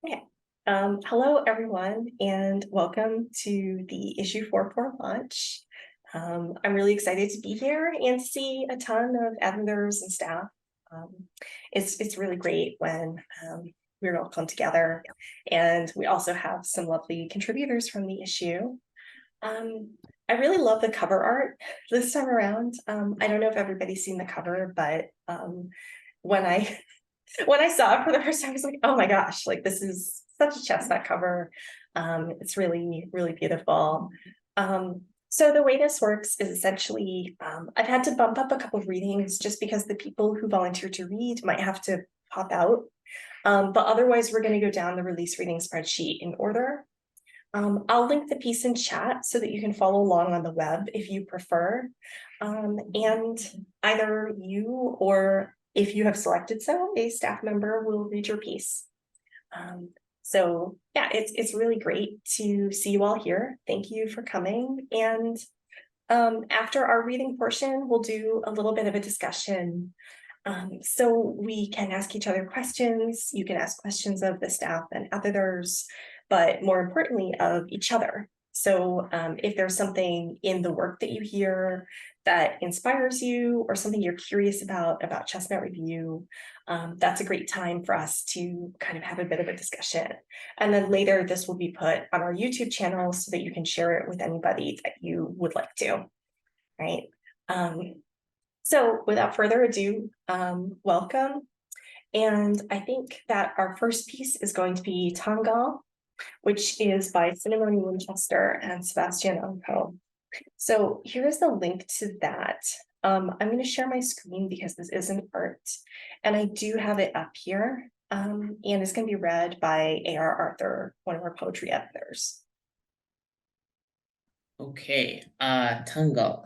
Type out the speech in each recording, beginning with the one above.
Okay. Hello, everyone, and welcome to the issue 4 launch. I'm really excited to be here and to see a ton of editors and staff. Um, it's really great when we're all come together, and we also have some lovely contributors from the issue. I really love the cover art this time around. I don't know if everybody's seen the cover, but when I when I saw it for the first time, I was like, oh my gosh, like this is such a chestnut cover. It's really, really beautiful. So the way this works is essentially, I've had to bump up a couple of readings just because the people who volunteer to read might have to pop out. But otherwise, we're going to go down the release reading spreadsheet in order. I'll link the piece in chat so that you can follow along on the web if you prefer. And either you or if you have selected so, a staff member will read your piece. So yeah, it's really great to see you all here. Thank you for coming. And after our reading portion, we'll do a little bit of a discussion. So we can ask each other questions. You can ask questions of the staff and editors, but more importantly of each other. So if there's something in the work that you hear that inspires you or something you're curious about Chestnut Review, that's a great time for us to kind of have a bit of a discussion. And then later this will be put on our YouTube channel so that you can share it with anybody that you would like to, right? So without further ado, welcome. And I think that our first piece is going to be Tangal, which is by Cinnamon Winchester and Sebastian Unco. So here's the link to that. I'm going to share my screen because this is an art, and I do have it up here. And it's going to be read by A.R. Arthur, one of our poetry editors. Okay, Tangal.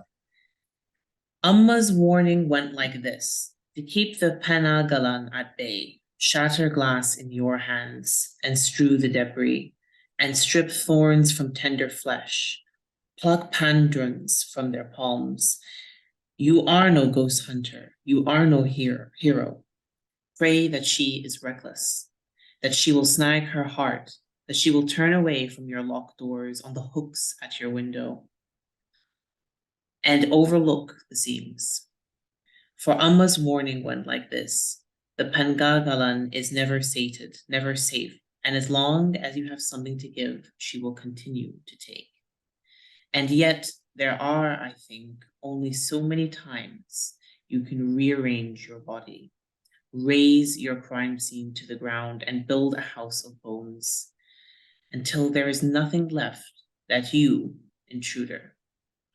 Amma's warning went like this: to keep the Panagalan at bay, shatter glass in your hands, and strew the debris, and strip thorns from tender flesh, pluck pandrons from their palms. You are no ghost hunter, you are no hero. Pray that she is reckless, that she will snag her heart, that she will turn away from your locked doors on the hooks at your window, and overlook the seams. For Amma's warning went like this: the Pangagalan is never sated, never safe, and as long as you have something to give, she will continue to take. And yet, there are, I think, only so many times you can rearrange your body, raise your crime scene to the ground, and build a house of bones until there is nothing left that you, intruder,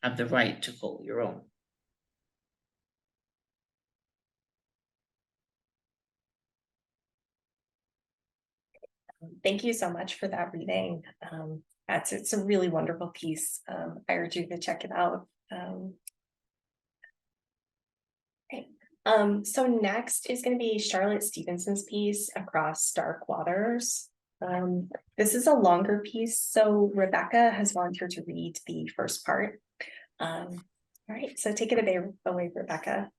have the right to call your own. Thank you so much for that reading. It's a really wonderful piece. I urge you to check it out. Okay. So next is going to be Charlotte Stevenson's piece, Across Dark Waters. This is a longer piece, so Rebecca has volunteered to read the first part. All right, so take it away, Rebecca.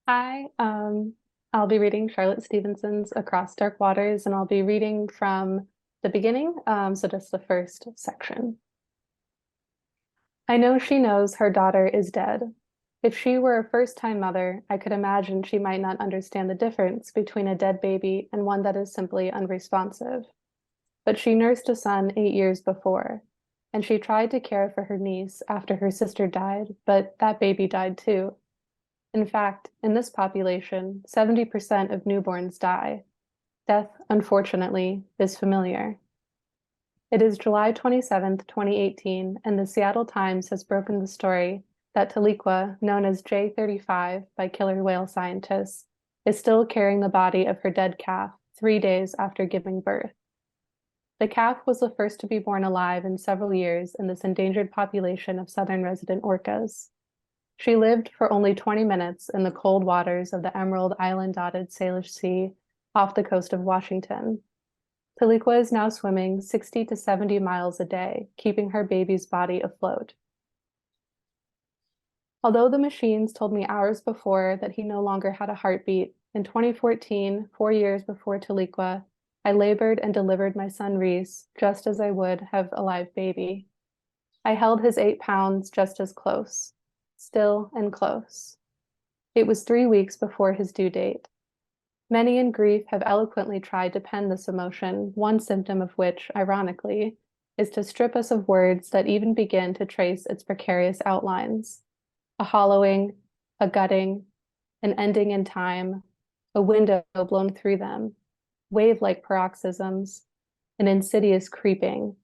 Hi, I'll be reading Charlotte Stevenson's Across Dark Waters, and I'll be reading from the beginning, so just the first section. I know she knows her daughter is dead. If she were a first-time mother, I could imagine she might not understand the difference between a dead baby and one that is simply unresponsive. But she nursed a son 8 years before, and she tried to care for her niece after her sister died, but that baby died too. In fact, in this population, 70% of newborns die. Death, unfortunately, is familiar. It is July 27th, 2018, and the Seattle Times has broken the story that Taliqua, known as J35 by killer whale scientists, is still carrying the body of her dead calf 3 days after giving birth. The calf was the first to be born alive in several years in this endangered population of southern resident orcas. She lived for only 20 minutes in the cold waters of the Emerald Island-dotted Salish Sea off the coast of Washington. Taliqua is now swimming 60 to 70 miles a day, keeping her baby's body afloat. Although the machines told me hours before that he no longer had a heartbeat, In 2014, 4 years before Taliqua, I labored and delivered my son Reese just as I would have a live baby. I held his 8 pounds just as close, still and close. It was 3 weeks before his due date. Many in grief have eloquently tried to pen this emotion, one symptom of which, ironically, is to strip us of words that even begin to trace its precarious outlines. A hollowing, a gutting, an ending in time, a window blown through them, wave-like paroxysms, an insidious creeping,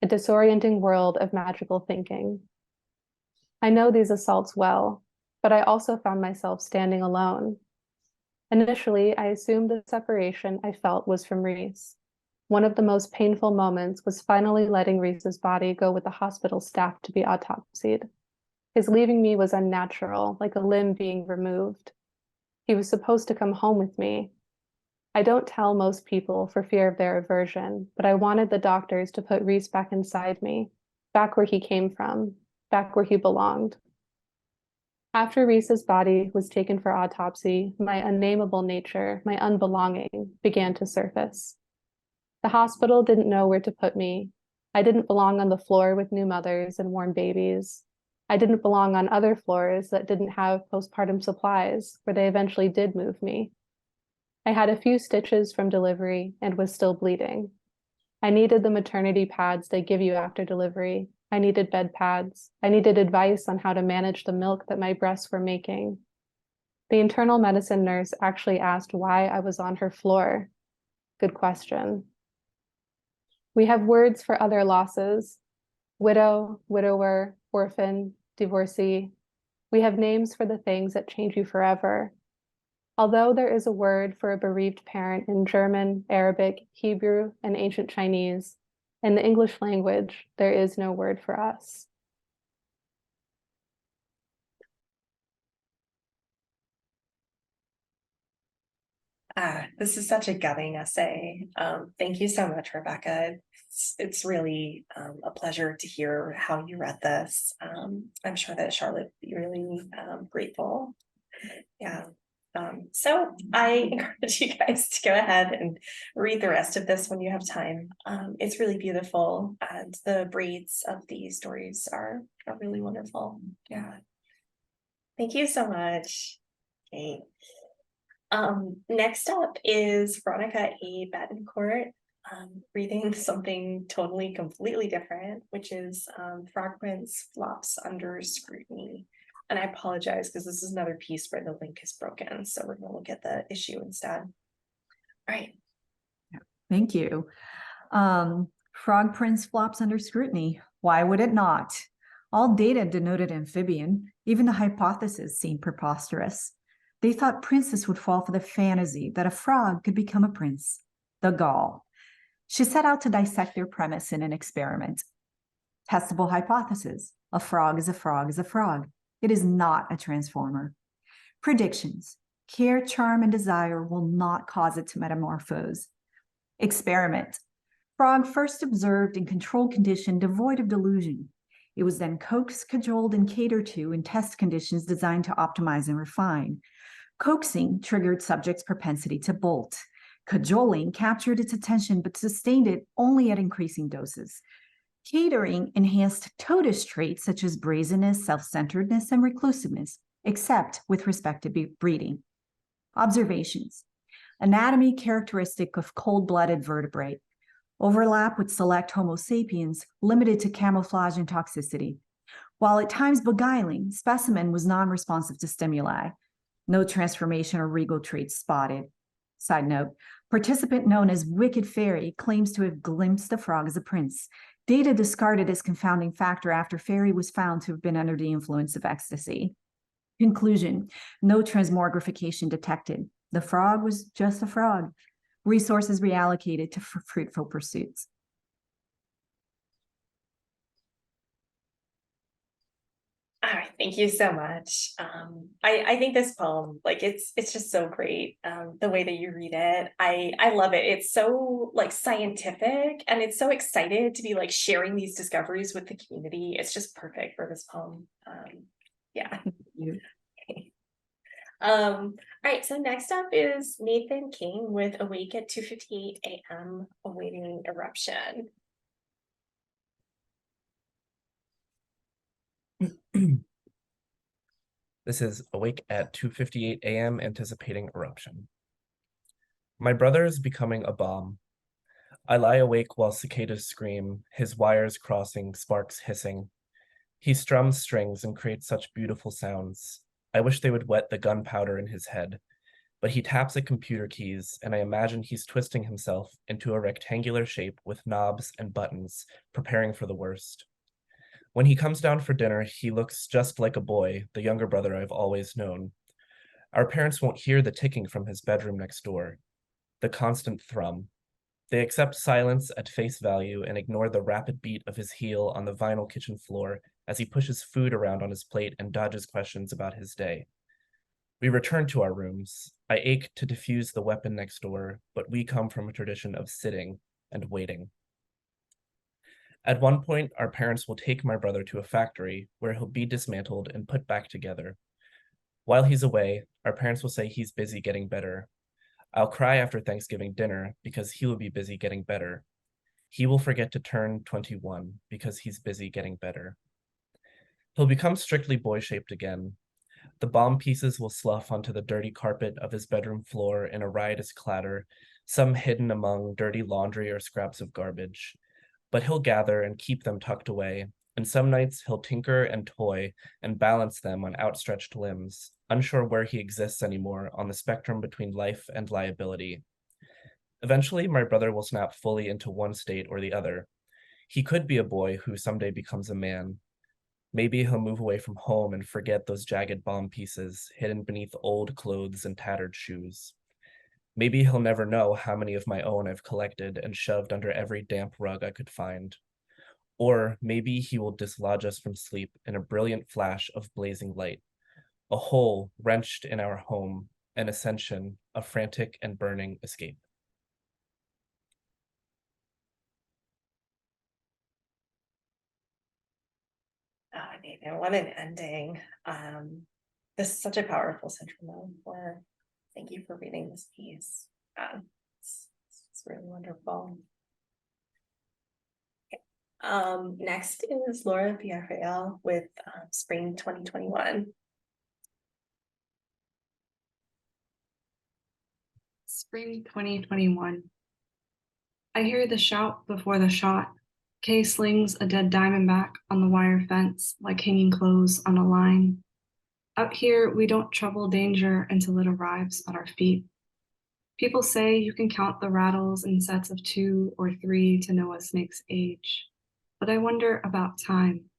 a disorienting world of magical thinking. I know these assaults well, but I also found myself standing alone. Initially, I assumed the separation I felt was from Reese. One of the most painful moments was finally letting Reese's body go with the hospital staff to be autopsied. His leaving me was unnatural, like a limb being removed. He was supposed to come home with me. I don't tell most people for fear of their aversion, but I wanted the doctors to put Reese back inside me, back where he came from, back where he belonged. After Reese's body was taken for autopsy, my unnameable nature, my unbelonging, began to surface. The hospital didn't know where to put me. I didn't belong on the floor with new mothers and warm babies. I didn't belong on other floors that didn't have postpartum supplies, where they eventually did move me. I had a few stitches from delivery and was still bleeding. I needed the maternity pads they give you after delivery. I needed bed pads. I needed advice on how to manage the milk that my breasts were making. The internal medicine nurse actually asked why I was on her floor. Good question. We have words for other losses: widow, widower, orphan, divorcee. We have names for the things that change you forever. Although there is a word for a bereaved parent in German, Arabic, Hebrew, and ancient Chinese, in the English language, there is no word for us. This is such a gutting essay. Thank you so much, Rebecca. It's really a pleasure to hear how you read this. I'm sure that Charlotte will be really grateful. Yeah. So I encourage you guys to go ahead and read the rest of this when you have time. It's really beautiful, and the braids of these stories are really wonderful. Yeah. Thank you so much. Okay. Next up is Veronica A. Betancourt, reading something totally completely different, which is Fragments Flops Under Scrutiny. And I apologize because this is another piece where the link is broken, so we're going to look at the issue instead. All right. Thank you. Frog Prince flops under scrutiny. Why would it not? All data denoted amphibian. Even the hypothesis seemed preposterous. They thought Princess would fall for the fantasy that a frog could become a prince. The gall. She set out to dissect their premise in an experiment. Testable hypothesis. A frog is a frog is a frog. It is not a transformer. Predictions. Care, charm, and desire will not cause it to metamorphose. Experiment. Frog first observed in controlled condition devoid of delusion. It was then coaxed, cajoled, and catered to in test conditions designed to optimize and refine. Coaxing triggered subject's propensity to bolt. Cajoling captured its attention but sustained it only at increasing doses. Catering enhanced totish traits such as brazenness, self-centeredness, and reclusiveness, except with respect to breeding. Observations. Anatomy characteristic of cold-blooded vertebrate. Overlap with select Homo sapiens, limited to camouflage and toxicity. While at times beguiling, specimen was non-responsive to stimuli. No transformation or regal traits spotted. Side note, participant known as Wicked Fairy claims to have glimpsed the frog as a prince. Data discarded as confounding factor after Fairy was found to have been under the influence of ecstasy. Conclusion, no transmogrification detected. The frog was just a frog. Resources reallocated to fruitful pursuits. All right, thank you so much. I think this poem, like it's just so great. The way that you read it, I love it. It's so like scientific, and it's so excited to be like sharing these discoveries with the community. It's just perfect for this poem. Yeah. Thank you. All All right, so next up is Nathan King with Awake at 2:58 a.m. awaiting eruption. This is Awake at 2:58 a.m. anticipating eruption. My brother is becoming a bomb. I lie awake while cicadas scream, his wires crossing, sparks hissing. He strums strings and creates such beautiful sounds. I wish they would wet the gunpowder in his head. But he taps at computer keys, and I imagine he's twisting himself into a rectangular shape with knobs and buttons, preparing for the worst. When he comes down for dinner, he looks just like a boy, the younger brother I've always known. Our parents won't hear the ticking from his bedroom next door, the constant thrum. They accept silence at face value and ignore the rapid beat of his heel on the vinyl kitchen floor as he pushes food around on his plate and dodges questions about his day. We return to our rooms. I ache to defuse the weapon next door, but we come from a tradition of sitting and waiting. At one point, our parents will take my brother to a factory where he'll be dismantled and put back together. While he's away, our parents will say he's busy getting better. I'll cry after Thanksgiving dinner because he will be busy getting better. He will forget to turn 21 because he's busy getting better. He'll become strictly boy-shaped again. The bomb pieces will slough onto the dirty carpet of his bedroom floor in a riotous clatter, some hidden among dirty laundry or scraps of garbage. But he'll gather and keep them tucked away, and some nights he'll tinker and toy and balance them on outstretched limbs, unsure where he exists anymore on the spectrum between life and liability. Eventually, my brother will snap fully into one state or the other. He could be a boy who someday becomes a man. Maybe he'll move away from home and forget those jagged bomb pieces hidden beneath old clothes and tattered shoes. Maybe he'll never know how many of my own I've collected and shoved under every damp rug I could find. Or maybe he will dislodge us from sleep in a brilliant flash of blazing light. A hole wrenched in our home, an ascension, a frantic and burning escape. Oh, Nathan, what an ending. This is such a powerful central for. Thank you for reading this piece. It's really wonderful. Next is Laura Villarreal with Spring 2021. Spring 2021. I hear the shout before the shot. Kay slings a dead diamondback on the wire fence like hanging clothes on a line. Out here, we don't trouble danger until it arrives at our feet. People say you can count the rattles in sets of 2 or 3 to know a snake's age. But I wonder about time.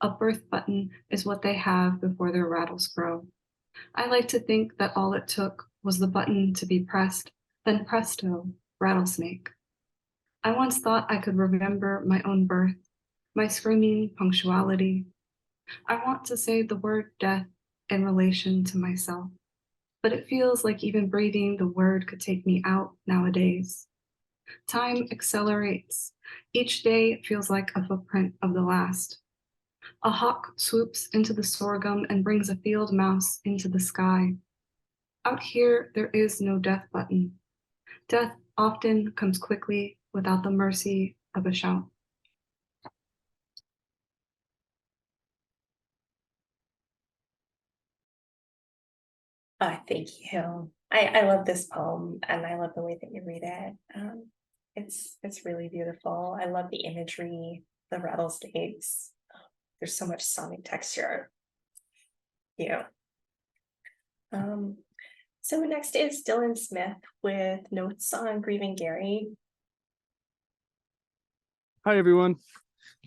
A birth button is what they have before their rattles grow. I like to think that all it took was the button to be pressed, then presto, rattlesnake. I once thought I could remember my own birth, my screaming punctuality. I want to say the word death in relation to myself, but it feels like even breathing the word could take me out nowadays. Time accelerates. Each day feels like a footprint of the last. A hawk swoops into the sorghum and brings a field mouse into the sky. Out here, there is no death button. Death often comes quickly without the mercy of a shout. Thank you. I love this poem and I love the way that you read it. It's really beautiful. I love the imagery, the rattlesnakes. There's so much sonic texture. Yeah. So next is Dylan Smith with Notes on Grieving Gary. Hi, everyone.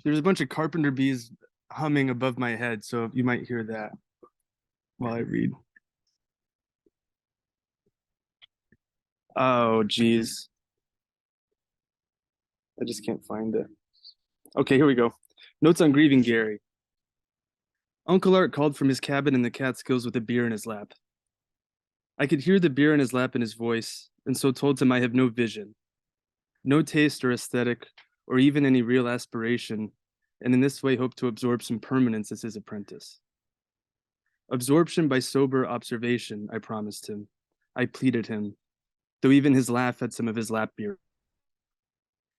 There's a bunch of carpenter bees humming above my head, so you might hear that while I read. Oh, geez. I just can't find it. Okay, here we go. Notes on Grieving Gary. Uncle Art called from his cabin in the Catskills with a beer in his lap. I could hear the beer in his lap in his voice, and so told him I have no vision, no taste or aesthetic, or even any real aspiration, and in this way hope to absorb some permanence as his apprentice. Absorption by sober observation, I promised him, I pleaded him, though even his laugh had some of his lap beer.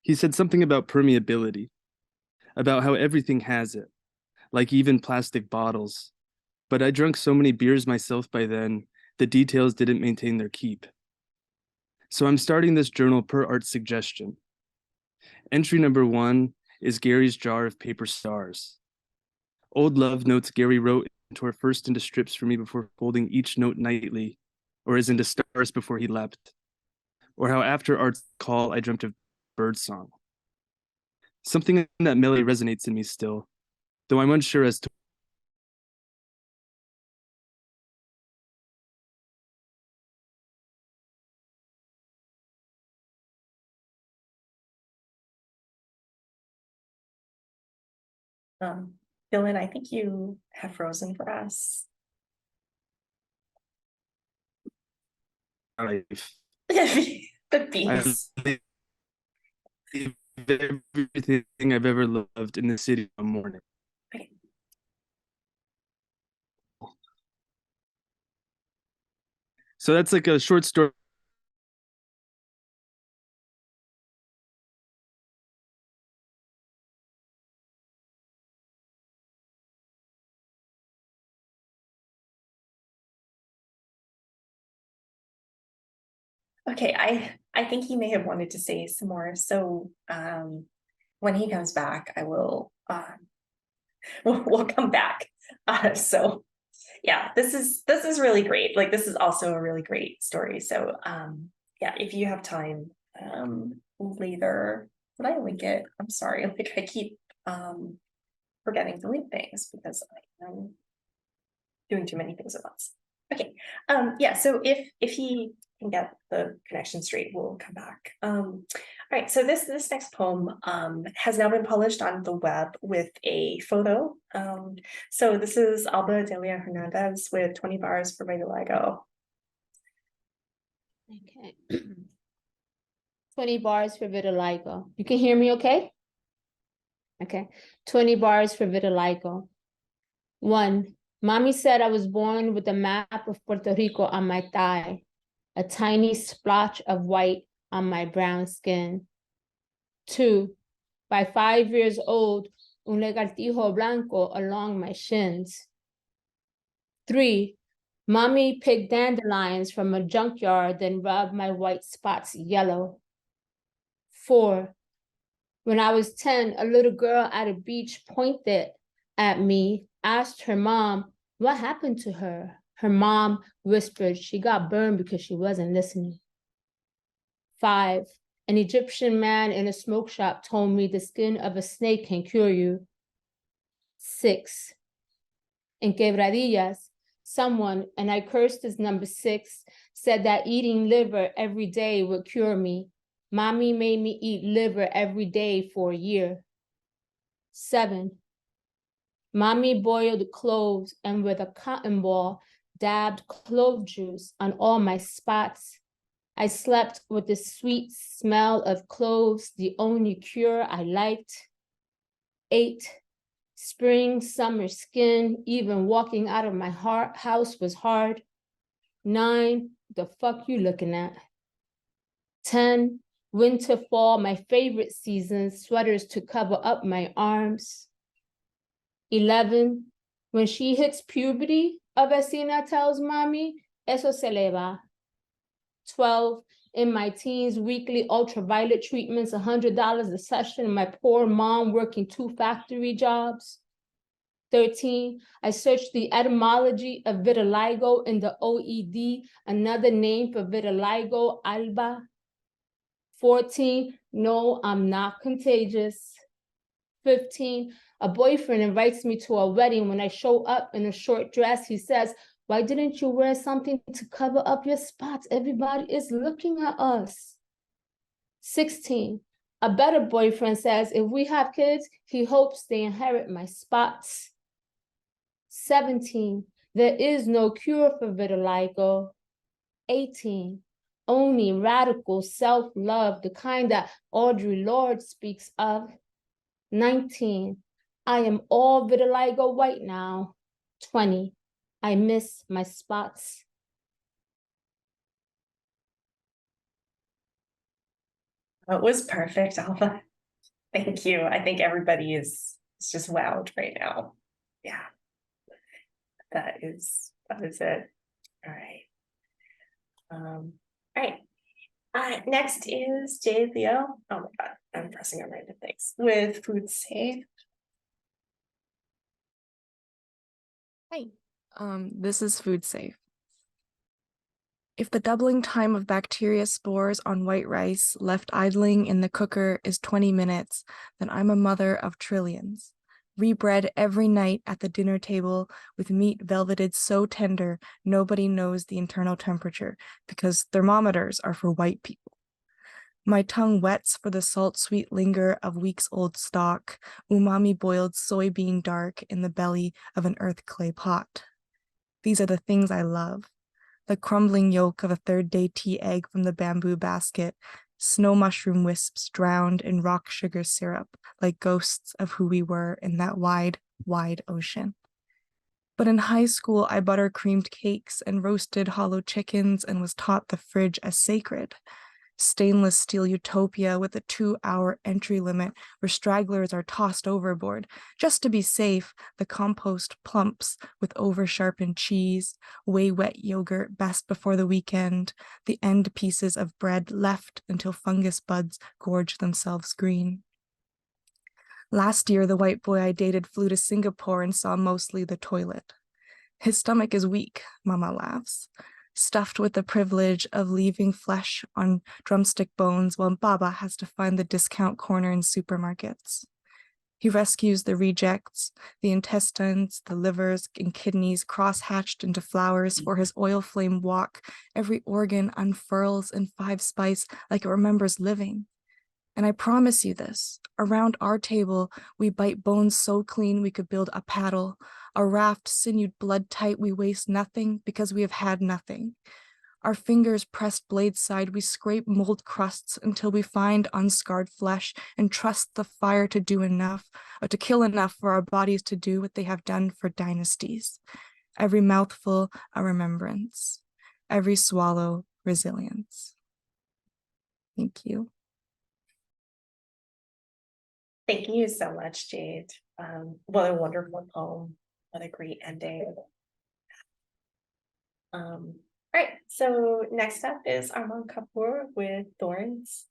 He said something about permeability, about how everything has it, like even plastic bottles. But I drank so many beers myself by then, the details didn't maintain their keep. So I'm starting this journal per Art's suggestion. Entry number 1 is Gary's jar of paper stars. Old love notes Gary wrote and tore first into strips for me before folding each note nightly, or as into stars before he leapt. Or how after Art's call I dreamt of birdsong. Something in that melody resonates in me still, though I'm unsure as to Dylan, I think you have frozen for us. life. The I bees. leave everything I've ever loved in the city one morning. Okay. So that's like a short story. Okay, I think he may have wanted to say some more. So when he comes back, I will we'll come back. So yeah, this is really great. Like this is also a really great story. So yeah, if you have time later, did I link it? I'm sorry, like I keep forgetting to link things because I'm doing too many things at once. Okay, yeah, so if he can get the connection straight, we'll come back. All right, so this next poem has now been published on the web with a photo. So this is Alba Delia Hernandez with 20 bars for Vitiligo. Okay. 20 bars for vitiligo. You can hear me okay? Okay. 20 bars for vitiligo. 1. Mommy said I was born with a map of Puerto Rico on my thigh, a tiny splotch of white on my brown skin. 2. By 5 years old, un lagartijo blanco along my shins. 3. Mommy picked dandelions from a junkyard, then rubbed my white spots yellow. 4. When I was 10, a little girl at a beach pointed at me, asked her mom, what happened to her? Her mom whispered she got burned because she wasn't listening. 5. An Egyptian man in a smoke shop told me the skin of a snake can cure you. 6. In Quebradillas, someone, and I cursed as number 6, said that eating liver every day would cure me. Mommy made me eat liver every day for a year. 7. Mommy boiled cloves and with a cotton ball dabbed clove juice on all my spots. I slept with the sweet smell of cloves, the only cure I liked. 8. Spring, summer skin, even walking out of my house was hard. 9. The fuck you looking at? 10. Winter, fall, my favorite seasons, sweaters to cover up my arms. 11. When she hits puberty, a vecina tells mommy, eso se le va. 12. In my teens, weekly ultraviolet treatments, $100 a session, and my poor mom working 2 factory jobs. 13. I searched the etymology of vitiligo in the OED, another name for vitiligo, alba. 14. No, I'm not contagious. 15. A boyfriend invites me to a wedding. When I show up in a short dress, he says, why didn't you wear something to cover up your spots? Everybody is looking at us. 16. A better boyfriend says, if we have kids, he hopes they inherit my spots. 17. There is no cure for vitiligo. 18. Only radical self-love, the kind that Audre Lorde speaks of. 19. I am all vitiligo white now. 20. I miss my spots. That was perfect, Alpha. Thank you. I think everybody is just wowed right now. Yeah. That is it. All right. All right. Next is Jay Leo. Oh my God, I'm pressing on random things with Food Safe. Hi, this is Food Safe. If the doubling time of bacteria spores on white rice left idling in the cooker is 20 minutes, then I'm a mother of trillions. Rebred every night at the dinner table with meat velveted so tender nobody knows the internal temperature because thermometers are for white people. My tongue wets for the salt-sweet linger of weeks-old stock, umami boiled soybean dark in the belly of an earth clay pot. These are the things I love. The crumbling yolk of a third-day tea egg from the bamboo basket, snow mushroom wisps drowned in rock sugar syrup, like ghosts of who we were in that wide, wide ocean. But in high school, I buttercreamed cakes and roasted hollow chickens and was taught the fridge as sacred. Stainless steel utopia with a 2-hour entry limit where stragglers are tossed overboard. Just to be safe, the compost plumps with over-sharpened cheese, way-wet yogurt best before the weekend, the end pieces of bread left until fungus buds gorge themselves green. Last year, the white boy I dated flew to Singapore and saw mostly the toilet. His stomach is weak, Mama laughs, stuffed with the privilege of leaving flesh on drumstick bones while Baba has to find the discount corner in supermarkets. He rescues the rejects, the intestines, the livers and kidneys cross-hatched into flowers for his oil flame walk. Every organ unfurls in 5-spice like it remembers living. And I promise you this, around our table, we bite bones so clean we could build a paddle, a raft sinewed blood tight, we waste nothing because we have had nothing. Our fingers pressed blade side, we scrape mold crusts until we find unscarred flesh and trust the fire to do enough, or to kill enough for our bodies to do what they have done for dynasties. Every mouthful, a remembrance. Every swallow, resilience. Thank you. Thank you so much, Jade. What a wonderful poem. What a great ending. All right, so next up is Arman Kapoor with Thorns.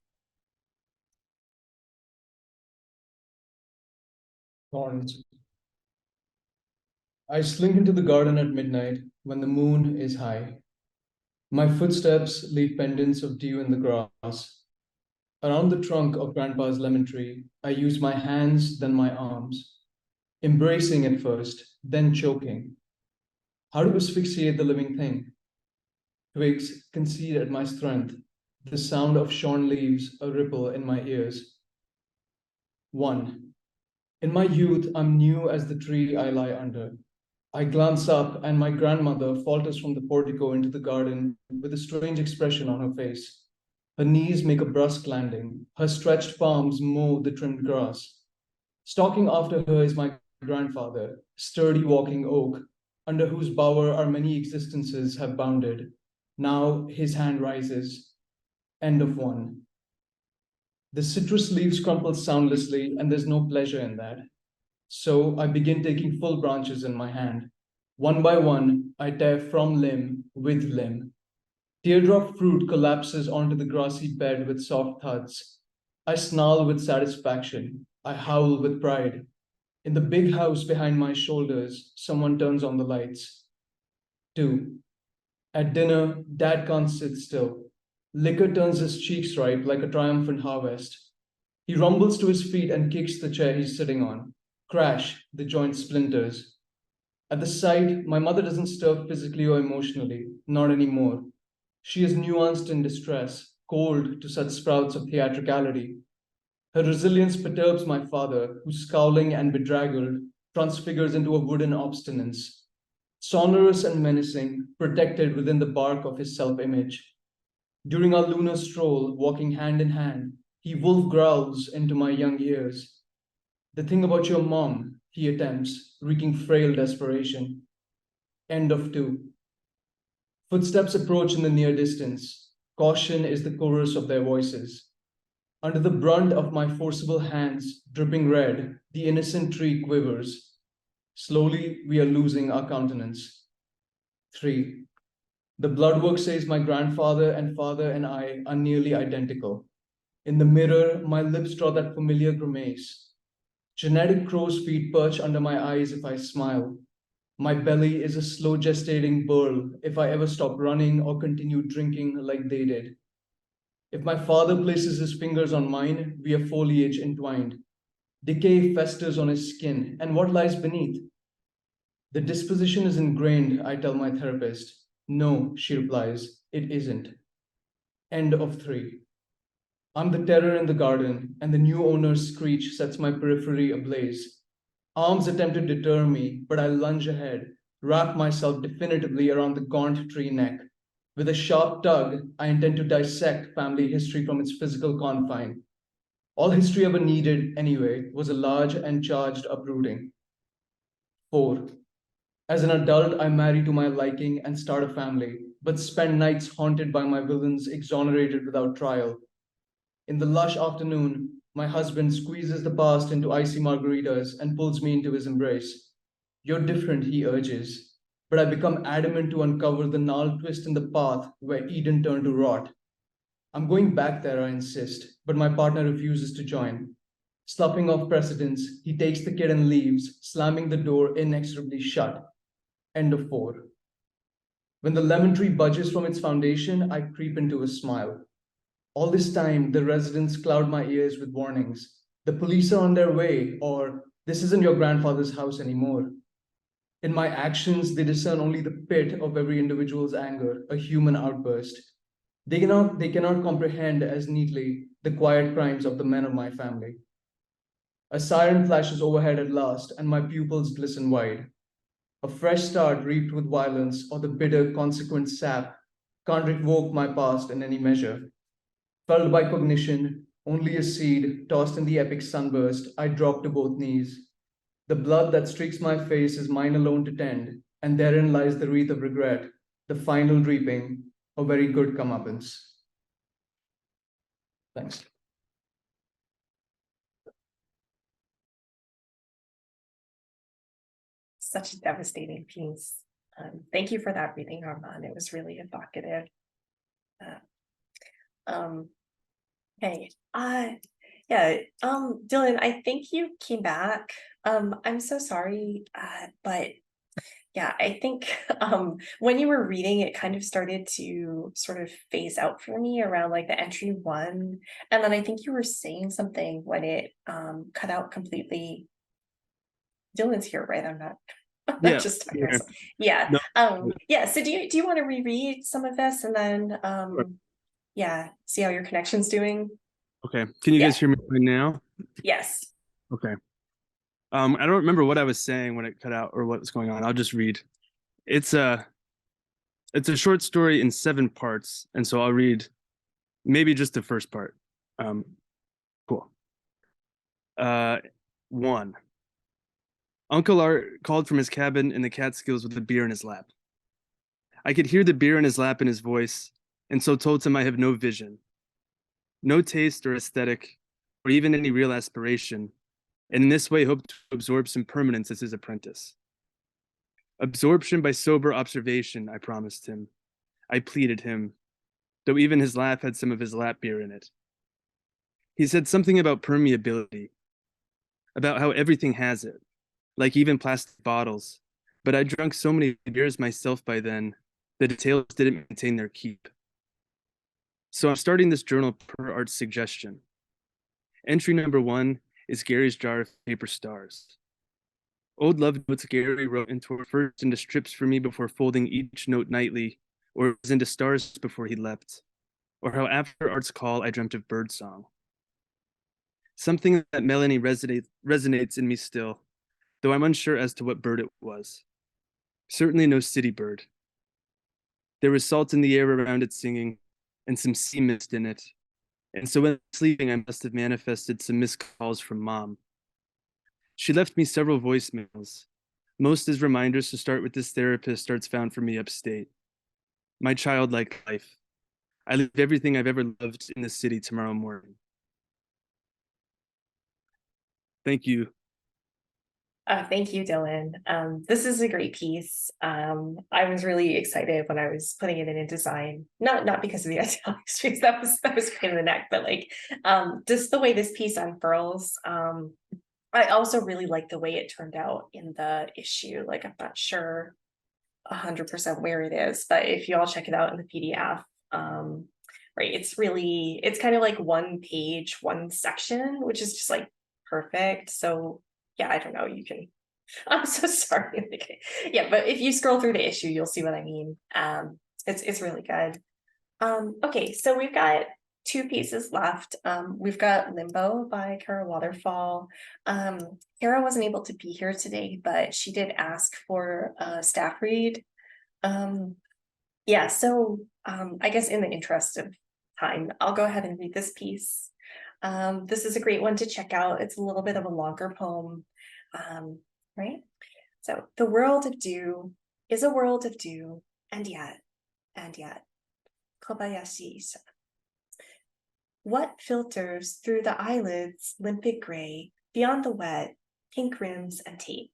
Thorns. I slink into the garden at midnight when the moon is high. My footsteps leave pendants of dew in the grass. Around the trunk of Grandpa's lemon tree, I use my hands, then my arms, embracing at first, then choking. How to asphyxiate the living thing? Twigs concede at my strength, the sound of shorn leaves a ripple in my ears. 1. In my youth, I'm new as the tree I lie under. I glance up, and my grandmother falters from the portico into the garden with a strange expression on her face. Her knees make a brusque landing. Her stretched palms mow the trimmed grass. Stalking after her is my grandfather, sturdy walking oak, under whose bower our many existences have bounded. Now his hand rises. End of 1. The citrus leaves crumple soundlessly, and there's no pleasure in that. So I begin taking full branches in my hand. One by one, I tear from limb with limb. Teardrop fruit collapses onto the grassy bed with soft thuds. I snarl with satisfaction. I howl with pride. In the big house behind my shoulders, someone turns on the lights. 2. At dinner, Dad can't sit still. Liquor turns his cheeks ripe like a triumphant harvest. He rumbles to his feet and kicks the chair he's sitting on. Crash, the joint splinters. At the sight, my mother doesn't stir physically or emotionally, not anymore. She is nuanced in distress, cold to such sprouts of theatricality. Her resilience perturbs my father, who, scowling and bedraggled, transfigures into a wooden obstinance. Sonorous and menacing, protected within the bark of his self-image. During our lunar stroll, walking hand in hand, he wolf growls into my young ears. The thing about your mom, he attempts, wreaking frail desperation. End of 2. Footsteps approach in the near distance. Caution is the chorus of their voices. Under the brunt of my forcible hands, dripping red, the innocent tree quivers. Slowly, we are losing our countenance. 3. The bloodwork says my grandfather and father and I are nearly identical. In the mirror, my lips draw that familiar grimace. Genetic crow's feet perch under my eyes if I smile. My belly is a slow gestating burl if I ever stop running or continue drinking like they did. If my father places his fingers on mine, we are foliage entwined. Decay festers on his skin, and what lies beneath? The disposition is ingrained, I tell my therapist. No, she replies, it isn't. End of 3. I'm the terror in the garden, and the new owner's screech sets my periphery ablaze. Arms attempt to deter me, but I lunge ahead, wrap myself definitively around the gaunt tree neck. With a sharp tug, I intend to dissect family history from its physical confine. All history ever needed, anyway, was a large and charged uprooting. 4. As an adult, I marry to my liking and start a family, but spend nights haunted by my villains exonerated without trial. In the lush afternoon, my husband squeezes the past into icy margaritas and pulls me into his embrace. You're different, he urges, but I become adamant to uncover the gnarled twist in the path where Eden turned to rot. I'm going back there, I insist, but my partner refuses to join. Sloughing off precedence, he takes the kid and leaves, slamming the door inexorably shut. End of 4. When the lemon tree budges from its foundation, I creep into a smile. All this time, the residents cloud my ears with warnings. The police are on their way, or this isn't your grandfather's house anymore. In my actions, they discern only the pit of every individual's anger, a human outburst. They cannot comprehend as neatly the quiet crimes of the men of my family. A siren flashes overhead at last, and my pupils glisten wide. A fresh start reaped with violence, or the bitter consequent sap, can't revoke my past in any measure. Felled by cognition, only a seed tossed in the epic sunburst, I drop to both knees. The blood that streaks my face is mine alone to tend, and therein lies the wreath of regret, the final reaping, a very good comeuppance. Thanks. Such a devastating piece. Thank you for that reading, Armand. It was really evocative. Okay. Yeah. Dylan, I think you came back. I'm so sorry, but yeah, I think when you were reading, it kind of started to sort of phase out for me around like the entry 1, and then I think you were saying something when it cut out completely. Dylan's here, right? I'm not. Yeah, Just talking yeah. myself. Yeah. No. Yeah. So do you want to reread some of this and then yeah, see how your connection's doing? Okay. Can you Yeah. guys hear me right now? Yes. Okay. I don't remember what I was saying when it cut out or what was going on. I'll just read. It's a short story in 7 parts, and so I'll read maybe just the first part. Cool. 1. Uncle Art called from his cabin in the Catskills with a beer in his lap. I could hear the beer in his lap in his voice, and so told him I have no vision, no taste or aesthetic, or even any real aspiration, and in this way hoped to absorb some permanence as his apprentice. Absorption by sober observation, I promised him. I pleaded him, though even his laugh had some of his lap beer in it. He said something about permeability, about how everything has it, like even plastic bottles, but I drunk so many beers myself by then, the details didn't maintain their keep. So I'm starting this journal per Art's suggestion. Entry number 1 is Gary's jar of paper stars. Old love notes Gary wrote into first into strips for me before folding each note nightly, or was into stars before he leapt, or how after Art's call I dreamt of birdsong. Something that Melanie resonates in me still, though I'm unsure as to what bird it was. Certainly no city bird. There was salt in the air around it singing, and some sea mist in it, and so when sleeping I must have manifested some missed calls from Mom. She left me several voicemails, most as reminders to start with this therapist Art's found for me upstate. My childlike life. I live everything I've ever loved in the city tomorrow morning. Thank you. Thank you, Dylan. This is a great piece. I was really excited when I was putting it in InDesign, not because of the italic streaks, that was pain in the neck, but like just the way this piece unfurls. I also really like the way it turned out in the issue. Like, I'm not sure 100% where it is, but if you all check it out in the PDF, right, it's kind of like one page, one section, which is just like perfect. So yeah, I don't know, you can, I'm so sorry. Yeah, but if you scroll through the issue, you'll see what I mean. It's really good. Okay, so we've got two pieces left. We've got Limbo by Kara Waterfall. Kara wasn't able to be here today, but she did ask for a staff read. Yeah, so I guess in the interest of time, I'll go ahead and read this piece. This is a great one to check out. It's a little bit of a longer poem, right? So the world of dew is a world of dew, and yet. Kobayashi. What filters through the eyelids, limpid gray, beyond the wet, pink rims and tape?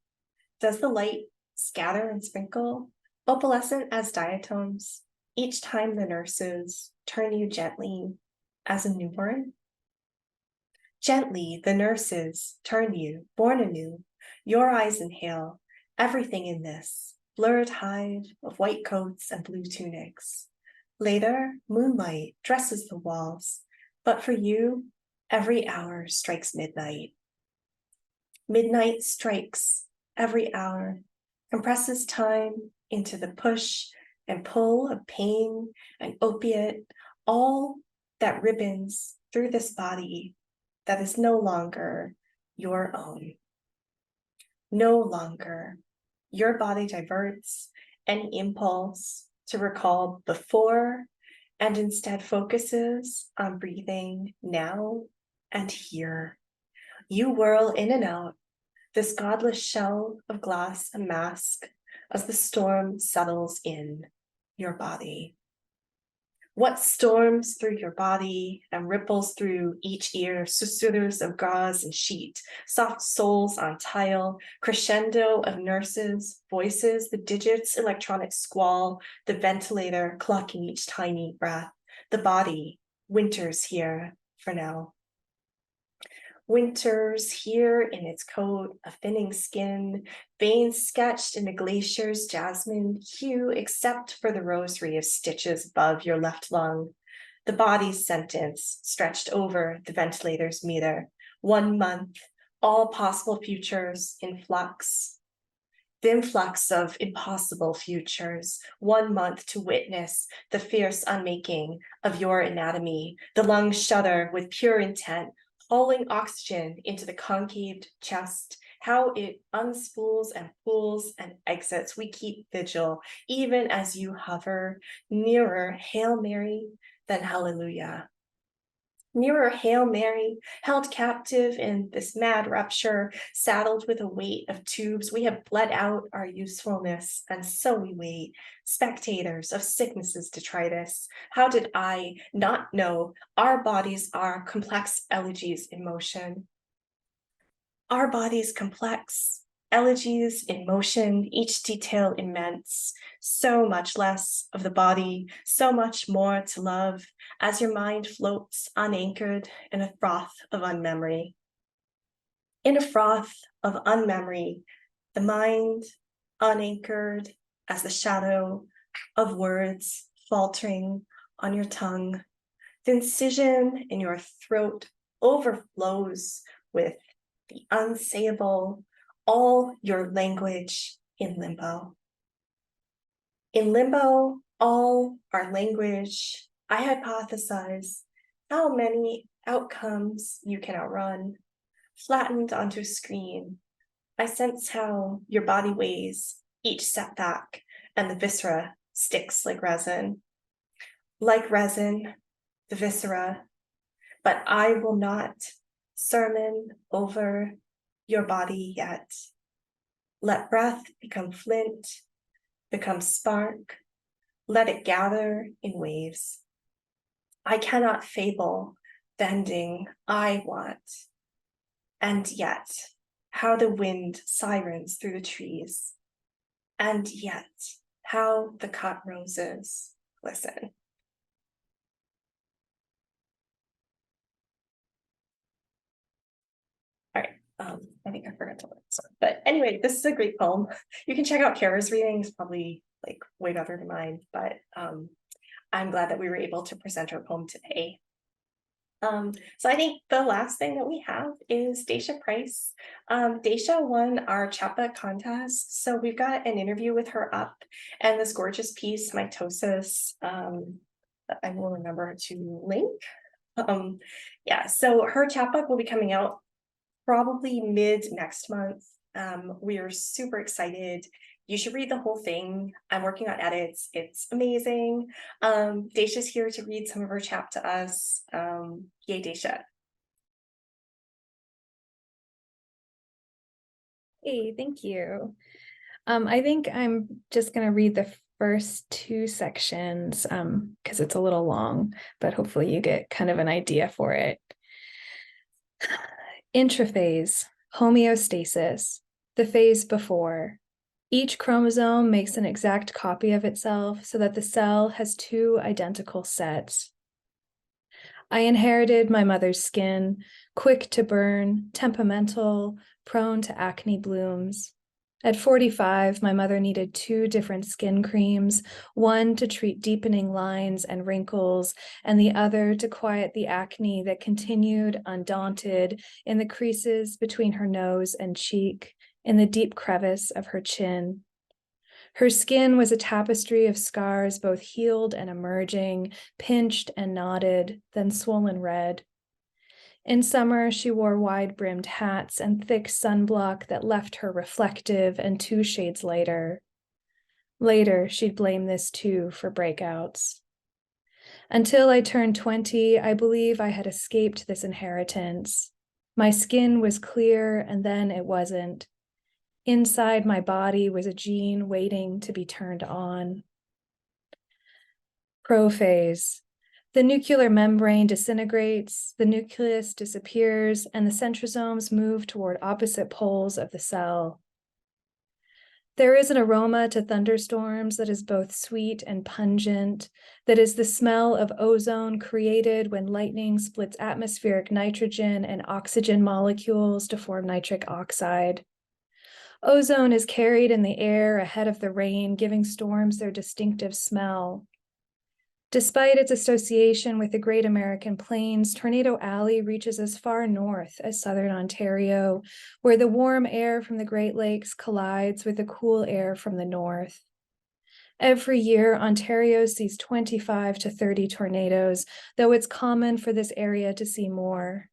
Does the light scatter and sprinkle, opalescent as diatoms, each time the nurses turn you gently as a newborn? Gently, the nurses turn you, born anew. Your eyes inhale everything in this blurred hive of white coats and blue tunics. Later, moonlight dresses the walls, but for you, every hour strikes midnight. Midnight strikes every hour, compresses time into the push and pull of pain and opiate, all that ribbons through this body that is no longer your own. No longer. Your body diverts any impulse to recall before and instead focuses on breathing now and here. You whirl in and out, this godless shell of glass and mask, as the storm settles in your body. What storms through your body and ripples through each ear, susurros of gauze and sheet, soft soles on tile, crescendo of nurses' voices, the digits, electronic squall, the ventilator clocking each tiny breath. The body winters here for now. Winters here in its coat of thinning skin, veins sketched in a glacier's jasmine hue, except for the rosary of stitches above your left lung. The body's sentence stretched over the ventilator's meter. 1 month, all possible futures in flux. The influx of impossible futures. 1 month to witness the fierce unmaking of your anatomy. The lungs shudder with pure intent, hauling oxygen into the concaved chest, how it unspools and pulls and exits. We keep vigil, even as you hover nearer Hail Mary than Hallelujah. Nearer Hail Mary, held captive in this mad rupture, saddled with a weight of tubes. We have bled out our usefulness, and so we wait, spectators of sicknesses detritus. How did I not know our bodies are complex elegies in motion? Our bodies complex, elegies in motion, each detail immense, so much less of the body, so much more to love, as your mind floats unanchored in a froth of unmemory. In a froth of unmemory, the mind unanchored as the shadow of words faltering on your tongue. The incision in your throat overflows with the unsayable, all your language in limbo. In limbo, all our language, I hypothesize how many outcomes you can outrun, flattened onto a screen. I sense how your body weighs each setback, and the viscera sticks like resin. Like resin, the viscera, but I will not sermon over your body yet. Let breath become flint, become spark, let it gather in waves. I cannot fable the ending I want. And yet, how the wind sirens through the trees. And yet, how the cut roses glisten. All right, I think I forgot to look this one. But anyway, this is a great poem. You can check out Kara's reading. It's probably like way better than mine, but I'm glad that we were able to present her poem today. So I think the last thing that we have is Daisha Price. Daisha won our chapbook contest, so we've got an interview with her up, and this gorgeous piece, Mitosis, that I will remember to link. Yeah, so her chapbook will be coming out probably mid next month. We are super excited. You should read the whole thing. I'm working on edits. It's amazing. Daisha's here to read some of her chap to us. Yay, Daisha. Hey, thank you. I think I'm just going to read the first two sections because it's a little long, but hopefully you get kind of an idea for it. Intraphase, homeostasis, the phase before. Each chromosome makes an exact copy of itself so that the cell has two identical sets. I inherited my mother's skin, quick to burn, temperamental, prone to acne blooms. At 45, my mother needed two different skin creams, one to treat deepening lines and wrinkles, and the other to quiet the acne that continued undaunted in the creases between her nose and cheek, in the deep crevice of her chin. Her skin was a tapestry of scars, both healed and emerging, pinched and knotted, then swollen red. In summer, she wore wide-brimmed hats and thick sunblock that left her reflective and 2 shades lighter. Later, she'd blame this too for breakouts. Until I turned 20, I believe I had escaped this inheritance. My skin was clear, and then it wasn't. Inside my body was a gene waiting to be turned on. Prophase. The nuclear membrane disintegrates, the nucleus disappears, and the centrosomes move toward opposite poles of the cell. There is an aroma to thunderstorms that is both sweet and pungent, that is the smell of ozone created when lightning splits atmospheric nitrogen and oxygen molecules to form nitric oxide. Ozone is carried in the air ahead of the rain, giving storms their distinctive smell. Despite its association with the Great American Plains, Tornado Alley reaches as far north as southern Ontario, where the warm air from the Great Lakes collides with the cool air from the north. Every year, Ontario sees 25 to 30 tornadoes, though it's common for this area to see more.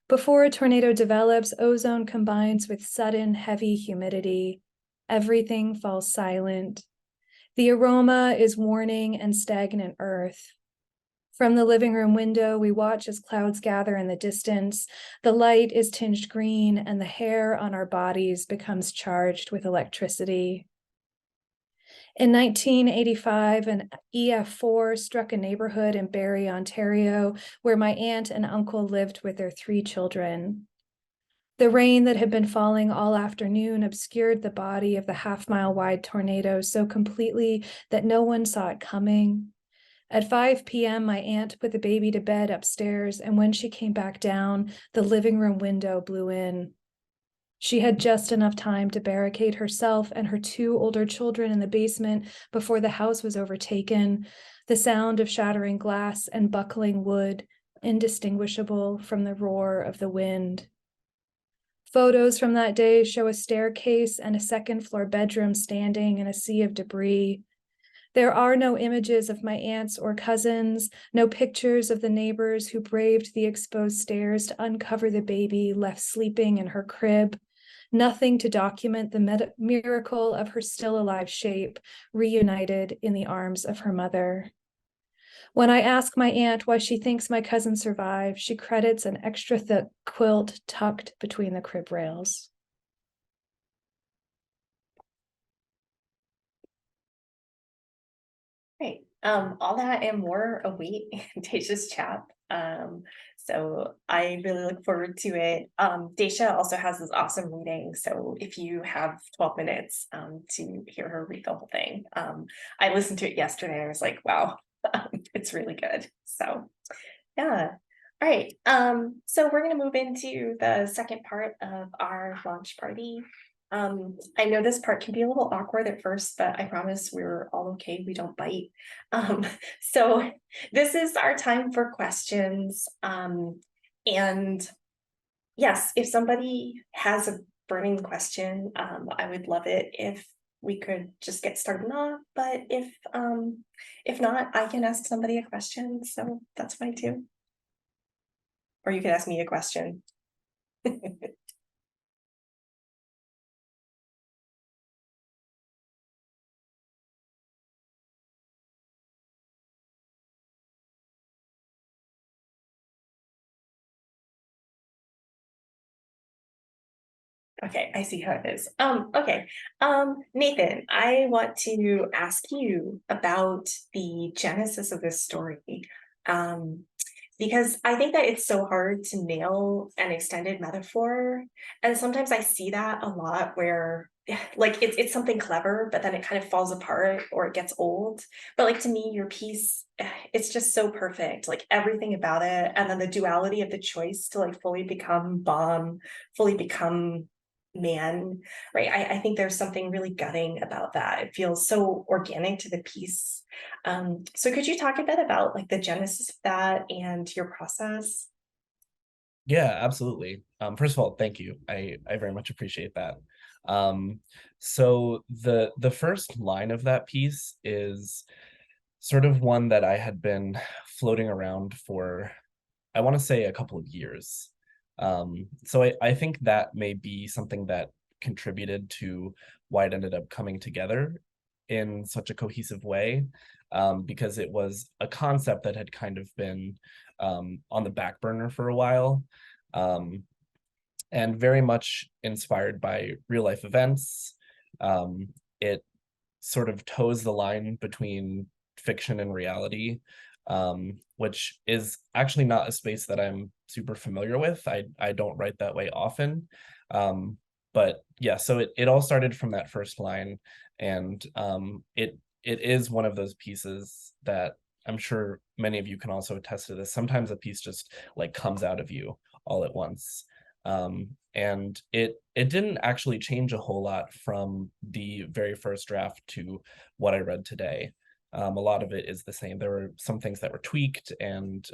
Before a tornado develops, ozone combines with sudden, heavy humidity. Everything falls silent. The aroma is warning and stagnant earth. From the living room window, we watch as clouds gather in the distance. The light is tinged green, and the hair on our bodies becomes charged with electricity. In 1985, an EF4 struck a neighborhood in Barrie, Ontario, where my aunt and uncle lived with their 3 children. The rain that had been falling all afternoon obscured the body of the half-mile-wide tornado so completely that no one saw it coming. At 5 p.m., my aunt put the baby to bed upstairs, and when she came back down, the living room window blew in. She had just enough time to barricade herself and her 2 older children in the basement before the house was overtaken, the sound of shattering glass and buckling wood, indistinguishable from the roar of the wind. Photos from that day show a staircase and a second-floor bedroom standing in a sea of debris. There are no images of my aunts or cousins, no pictures of the neighbors who braved the exposed stairs to uncover the baby left sleeping in her crib. Nothing to document the miracle of her still alive shape, reunited in the arms of her mother. When I ask my aunt why she thinks my cousin survived, she credits an extra thick quilt tucked between the crib rails. Great. All that and more await Daisha's chap. So I really look forward to it. Daisha also has this awesome reading. So if you have 12 minutes to hear her read the whole thing, I listened to it yesterday. I was like, wow, it's really good. So yeah. All right. So we're going to move into the second part of our launch party. I know this part can be a little awkward at first, but I promise we're all okay. We don't bite. So this is our time for questions. And yes, if somebody has a burning question, I would love it if we could just get started off. But if not, I can ask somebody a question. So that's fine too. Or you can ask me a question. Okay, I see how it is. Okay. Nathan, I want to ask you about the genesis of this story. Because I think that it's so hard to nail an extended metaphor. And sometimes I see that a lot where like it's something clever, but then it kind of falls apart or it gets old. But like to me, your piece, it's just so perfect, like everything about it. And then the duality of the choice to like fully become bomb, fully become man, right? I think there's something really gutting about that. It feels so organic to the piece. So could you talk a bit about like the genesis of that and your process? Yeah, absolutely. First of all, thank you. I very much appreciate that. So the first line of that piece is sort of one that I had been floating around for, I want to say, a couple of years. So I think that may be something that contributed to why it ended up coming together in such a cohesive way, because it was a concept that had kind of been on the back burner for a while, and very much inspired by real life events. It sort of toes the line between fiction and reality, which is actually not a space that I'm super familiar with. I don't write that way often. But yeah, so it all started from that first line, and it is one of those pieces that I'm sure many of you can also attest to this. Sometimes a piece just like comes out of you all at once. And it didn't actually change a whole lot from the very first draft to what I read today. A lot of it is the same. There were some things that were tweaked, and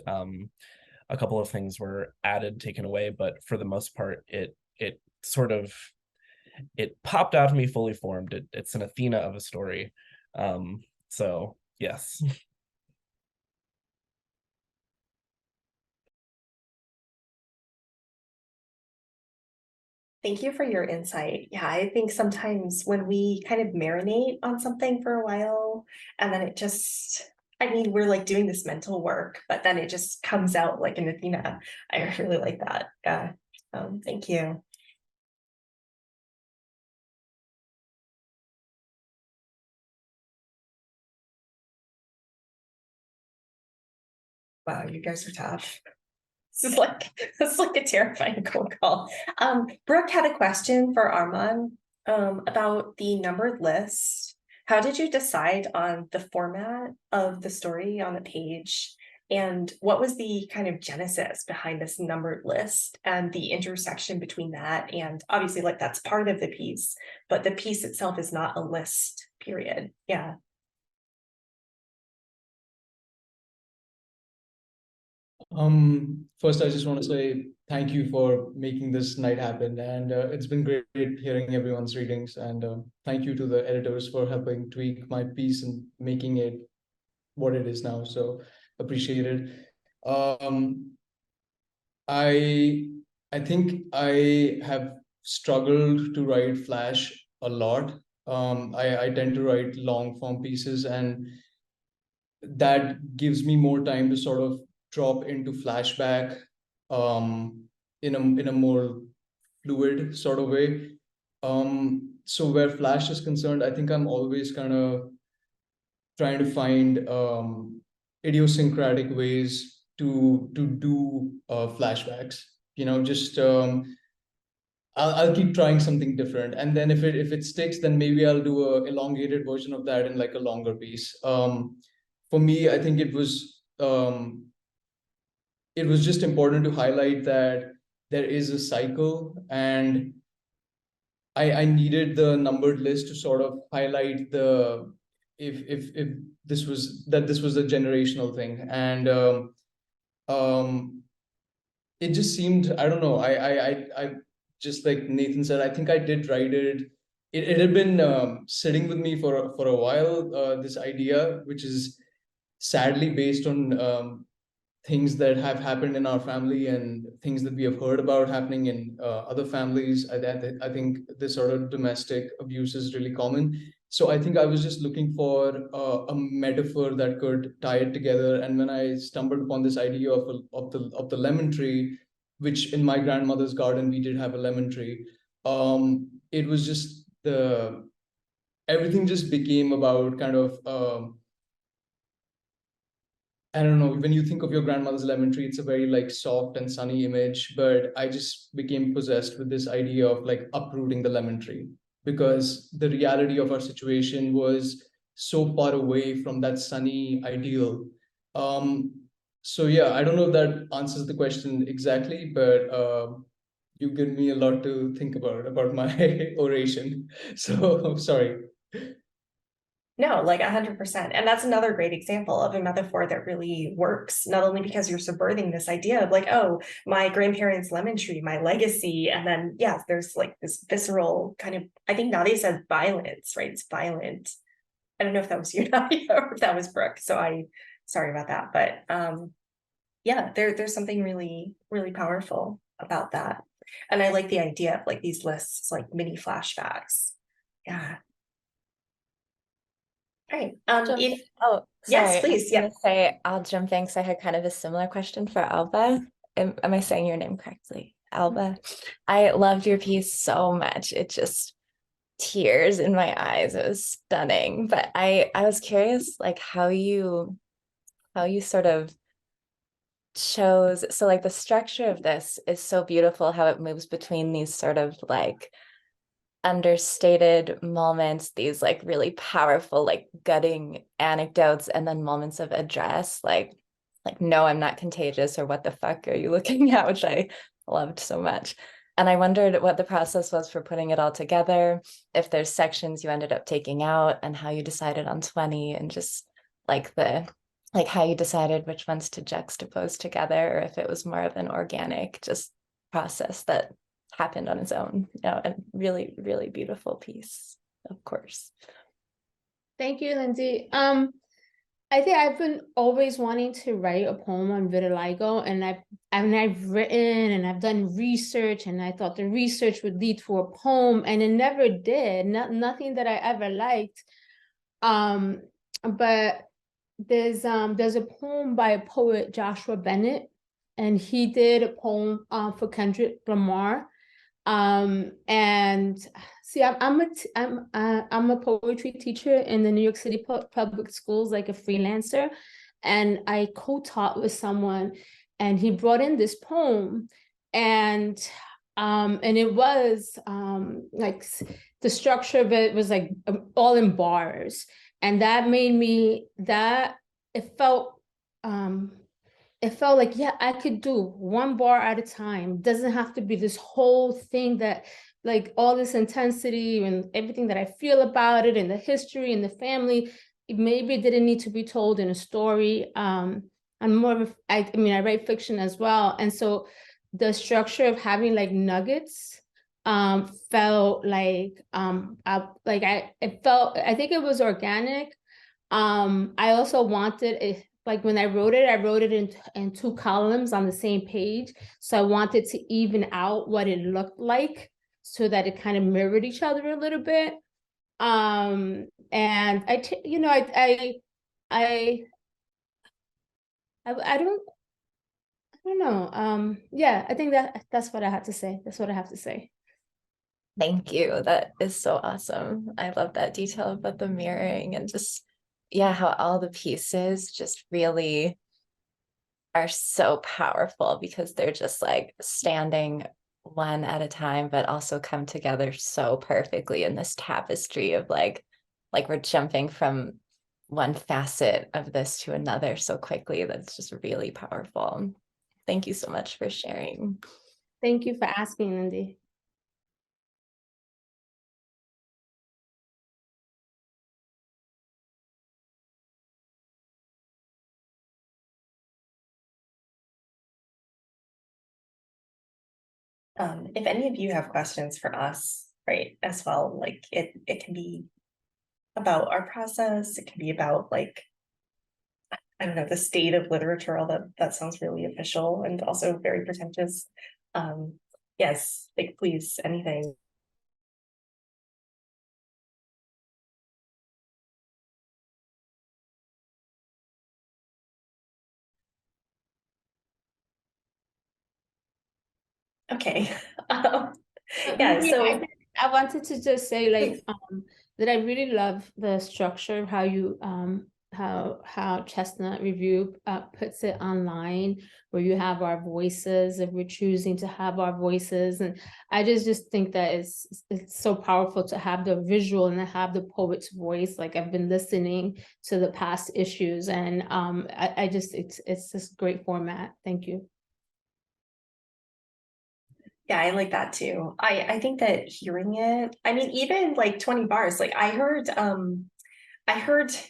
a couple of things were added, taken away, but for the most part, it sort of popped out of me fully formed. It's an Athena of a story. So yes. Thank you for your insight. Yeah, I think sometimes when we kind of marinate on something for a while and then it just, I mean, we're like doing this mental work, but then it just comes out like an Athena. I really like that. Yeah. Thank you. Wow, you guys are tough. This is like a terrifying cold call. Brooke had a question for Armand about the numbered list. How did you decide on the format of the story on the page? And what was the kind of genesis behind this numbered list and the intersection between that? And obviously, like that's part of the piece, but the piece itself is not a list, period. Yeah. First, I just want to say thank you for making this night happen, and it's been great hearing everyone's readings. And thank you to the editors for helping tweak my piece and making it what it is now. So appreciate it. I think I have struggled to write flash a lot. I tend to write long form pieces, and that gives me more time to sort of drop into flashback in a more fluid sort of way. So where flash is concerned, I think I'm always kind of trying to find idiosyncratic ways to do flashbacks. Just I'll keep trying something different, and then if it sticks, then maybe I'll do a elongated version of that in like a longer piece. For me, I think it was just important to highlight that there is a cycle, and I needed the numbered list to sort of highlight the if this was a generational thing, and it just seemed, I don't know, I just like Nathan said, I think I did write it. It had been sitting with me for a while. This idea, which is sadly based on things that have happened in our family and things that we have heard about happening in other families. I think this sort of domestic abuse is really common. So I think I was just looking for a metaphor that could tie it together. And when I stumbled upon this idea of the lemon tree, which in my grandmother's garden we did have a lemon tree, it was just everything just became about kind of. I don't know, when you think of your grandmother's lemon tree, it's a very like soft and sunny image, but I just became possessed with this idea of like uprooting the lemon tree, because the reality of our situation was so far away from that sunny ideal. So yeah, I don't know if that answers the question exactly, but you give me a lot to think about my oration. So sorry. No, like 100%. And that's another great example of a metaphor that really works, not only because you're subverting this idea of like, oh, my grandparents' lemon tree, my legacy. And then, yeah, there's like this visceral kind of, I think Nadia said violence, right? It's violent. I don't know if that was you, Nadia, or if that was Brooke. So sorry about that. But yeah, there's something really, really powerful about that. And I like the idea of like these lists, like mini flashbacks. Yeah. All right. Oh, Yes, sorry. please. I was gonna say I'll jump in because I had kind of a similar question for Alba. Am I saying your name correctly? Alba. I loved your piece so much. It just tears in my eyes. It was stunning. But I was curious like how you sort of chose, so like the structure of this is so beautiful, how it moves between these sort of like understated moments, these like really powerful, like gutting anecdotes, and then moments of address, like no, I'm not contagious, or what the fuck are you looking at, which I loved so much. And I wondered what the process was for putting it all together, if there's sections you ended up taking out, and how you decided on 20, and just like how you decided which ones to juxtapose together, or if it was more of an organic just process that happened on its own. A really, really beautiful piece, of course. Thank you, Lindsay. I think I've been always wanting to write a poem on vitiligo, and I've written and I've done research, and I thought the research would lead to a poem, and it never did. Nothing that I ever liked. But there's a poem by a poet, Joshua Bennett, and he did a poem for Kendrick Lamar. And see, I'm a poetry teacher in the New York City public schools, like a freelancer, and I co-taught with someone, and he brought in this poem, and it was like the structure of it was like all in bars, and that made me it felt like, yeah, I could do one bar at a time. Doesn't have to be this whole thing that like all this intensity and everything that I feel about it and the history and the family. Maybe it didn't need to be told in a story. I'm more of I mean, I write fiction as well. And so the structure of having like nuggets felt like I think it was organic. I also wanted it, like when I wrote it in two columns on the same page. So I wanted to even out what it looked like so that it kind of mirrored each other a little bit. And I don't know. Yeah, I think that's what I have to say. That's what I have to say. Thank you. That is so awesome. I love that detail about the mirroring, and just, yeah, how all the pieces just really are so powerful because they're just like standing one at a time, but also come together so perfectly in this tapestry of like we're jumping from one facet of this to another so quickly. That's just really powerful. Thank you so much for sharing. Thank you for asking, Lindy. If any of you have questions for us, right, as well, like it can be about our process, it can be about like, I don't know, the state of literature, although that sounds really official and also very pretentious. Yes, like please, anything. Okay. Yeah, Maybe so I wanted to just say like that I really love the structure of how you how Chestnut Review puts it online, where you have our voices if we're choosing to have our voices, and I just think that it's so powerful to have the visual and to have the poet's voice. Like I've been listening to the past issues, and I just it's this great format. Thank you. yeah, I like that too. I think that hearing it, I mean, even like 20 bars, like I heard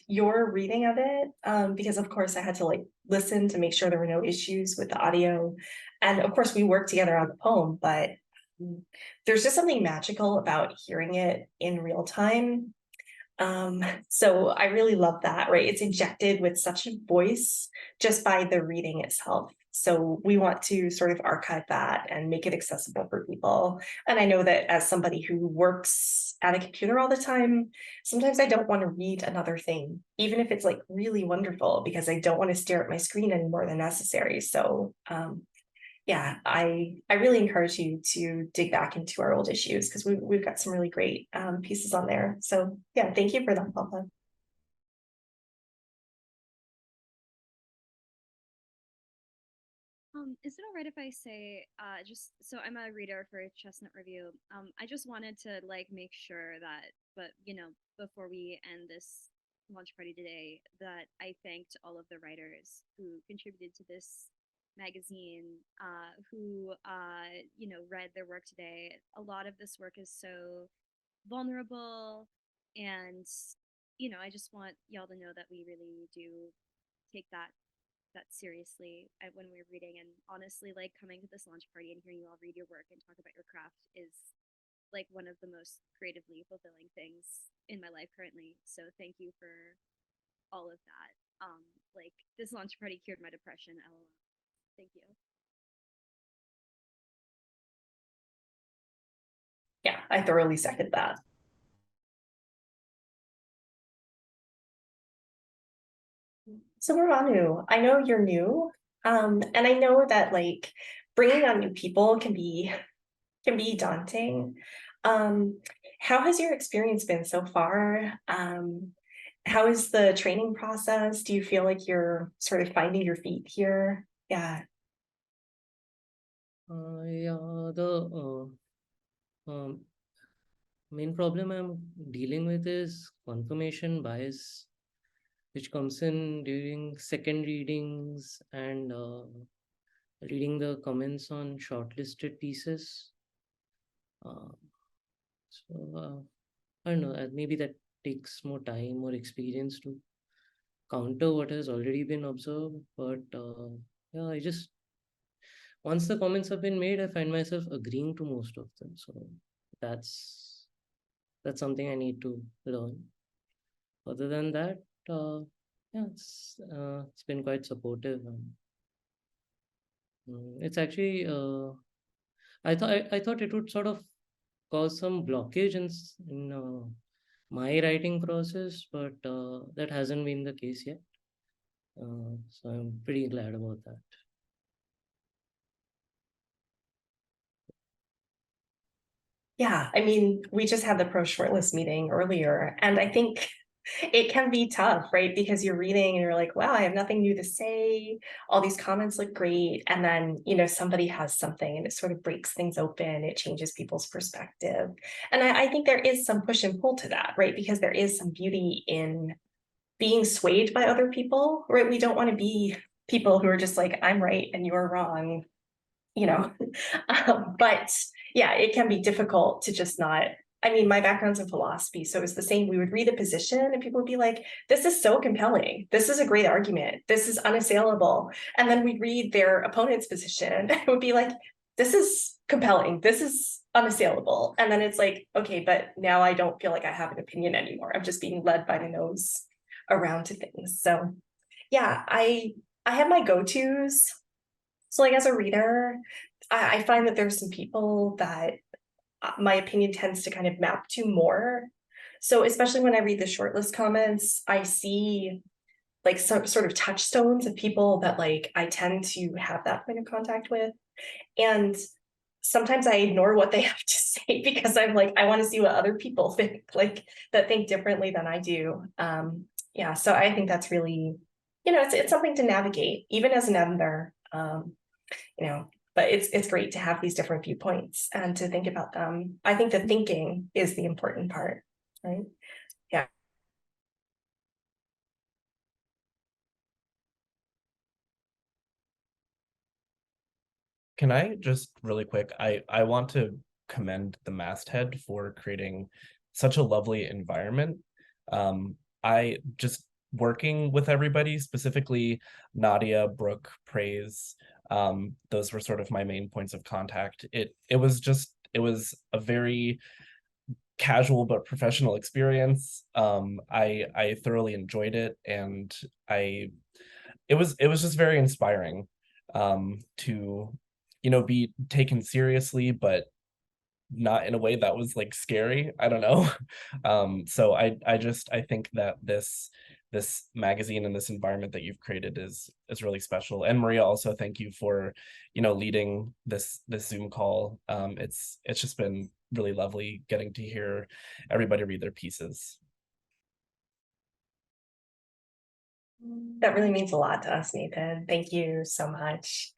your reading of it, because of course I had to like listen to make sure there were no issues with the audio. And of course we worked together on the poem, but there's just something magical about hearing it in real time. So I really love that, right? It's injected with such a voice just by the reading itself. So we want to sort of archive that and make it accessible for people. And I know that as somebody who works at a computer all the time, sometimes I don't want to read another thing, even if it's like really wonderful, because I don't want to stare at my screen any more than necessary. So yeah, I really encourage you to dig back into our old issues because we've got some really great pieces on there. So yeah, thank you for that, Papa. Is it all right if I say, just so I'm a reader for Chestnut Review. I just wanted to like make sure that, but before we end this launch party today, that I thanked all of the writers who contributed to this magazine, who read their work today. A lot of this work is so vulnerable, and I just want y'all to know that we really do take that seriously when we're reading. And honestly, like coming to this launch party and hearing you all read your work and talk about your craft is like one of the most creatively fulfilling things in my life currently. So thank you for all of that. Like this launch party cured my depression. LOL. Thank you. Yeah, I thoroughly second that. So Maranu, I know you're new, and I know that like bringing on new people can be daunting. How has your experience been so far? How is the training process? Do you feel like you're sort of finding your feet here? Yeah. Yeah, the main problem I'm dealing with is confirmation bias, which comes in during second readings and reading the comments on shortlisted pieces. I don't know, maybe that takes more time or experience to counter what has already been observed. But yeah, once the comments have been made, I find myself agreeing to most of them. So that's something I need to learn. Other than that, yeah, it's been quite supportive. It's actually I thought it would sort of cause some blockage in my writing process, but that hasn't been the case yet. So I'm pretty glad about that. Yeah, I mean, we just had the pro shortlist meeting earlier, and I think it can be tough, right? Because you're reading and you're like, wow, I have nothing new to say. All these comments look great. And then, somebody has something and it sort of breaks things open. It changes people's perspective. And I think there is some push and pull to that, right? Because there is some beauty in being swayed by other people, right? We don't want to be people who are just like, I'm right and you're wrong, but yeah, it can be difficult to just not. I mean, my background's in philosophy, so it's the same. We would read a position and people would be like, this is so compelling. This is a great argument. This is unassailable. And then we'd read their opponent's position and it would be like, this is compelling. This is unassailable. And then it's like, okay, but now I don't feel like I have an opinion anymore. I'm just being led by the nose around to things. So yeah, I have my go-tos. So like as a reader, I find that there's some people that my opinion tends to kind of map to more. So especially when I read the shortlist comments, I see like some sort of touchstones of people that like I tend to have that point of contact with. And sometimes I ignore what they have to say because I'm like, I want to see what other people think, like that think differently than I do. Yeah, so I think that's really, it's something to navigate, even as an editor. But it's great to have these different viewpoints and to think about them. I think the thinking is the important part, right? Yeah. Can I just really quick, I want to commend the masthead for creating such a lovely environment. I just working with everybody, specifically Nadia, Brooke, Praise, those were sort of my main points of contact. It was a very casual but professional experience. I thoroughly enjoyed it, and it was just very inspiring to be taken seriously, but not in a way that was like scary. I don't know. So I think that this magazine and this environment that you've created is really special. And Maria, also thank you for leading this Zoom call. It's just been really lovely getting to hear everybody read their pieces. That really means a lot to us, Nathan. Thank you so much.